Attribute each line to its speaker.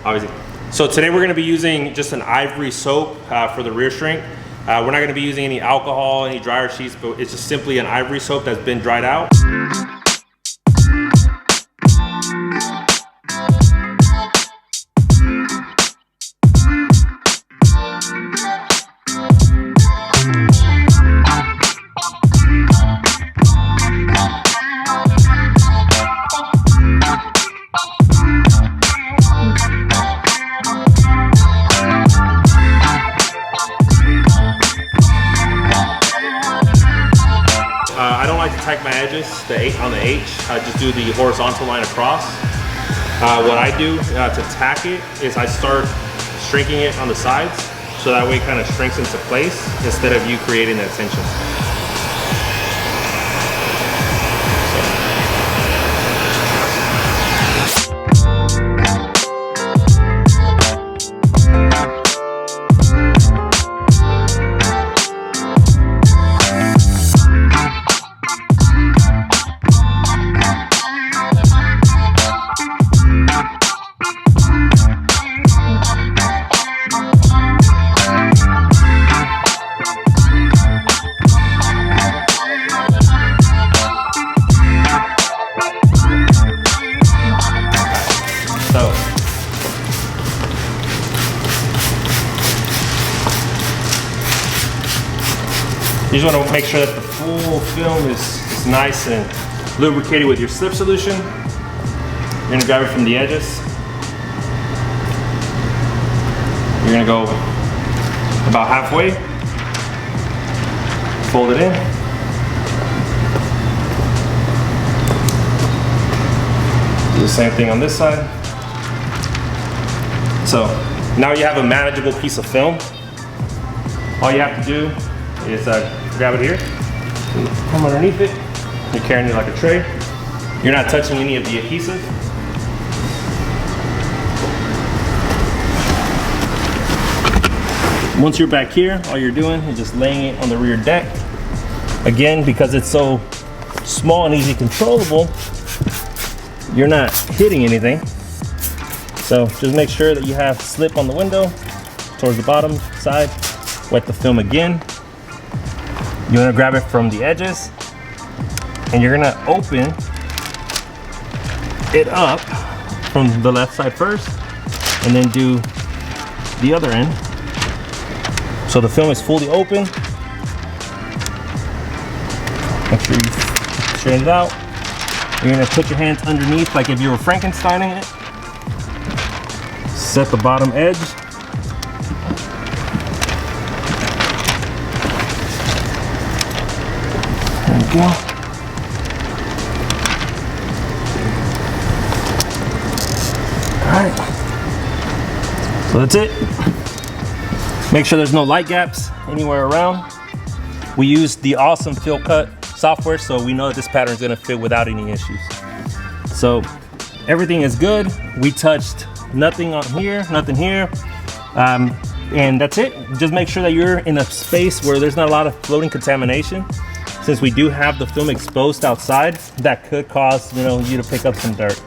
Speaker 1: obviously. So today we're gonna be using just an ivory soap for the rear shrink. We're not gonna be using any alcohol, any dryer sheets, but it's just simply an ivory soap that's been dried out. I don't like to tack my edges on the H. I just do the horizontal line across. What I do to tack it is I start shrinking it on the sides, so that way it kind of shrinks into place instead of you creating that tension. You just want to make sure that the full film is nice and lubricated with your slip solution. You're going to grab it from the edges. You're going to go about halfway, fold it in. Do the same thing on this side. So now you have a manageable piece of film. All you have to do is grab it here, come underneath it. You're carrying it like a tray. You're not touching any of the adhesive. Once you're back here, all you're doing is just laying it on the rear deck. Again, because it's so small and easy controllable, you're not hitting anything. So just make sure that you have slip on the window towards the bottom side. Wet the film again. You want to grab it from the edges, and you're going to open it up from the left side first, and then do the other end. So the film is fully open. Make sure you straighten it out. You're going to put your hands underneath like if you were Frankensteining it. Set the bottom edge. There we go. Alright. So that's it. Make sure there's no light gaps anywhere around. We use the awesome Fill Cut software, so we know that this pattern is going to fit without any issues. So everything is good. We touched nothing on here, nothing here. And that's it. Just make sure that you're in a space where there's not a lot of floating contamination. Since we do have the film exposed outside, that could cause you to pick up some dirt.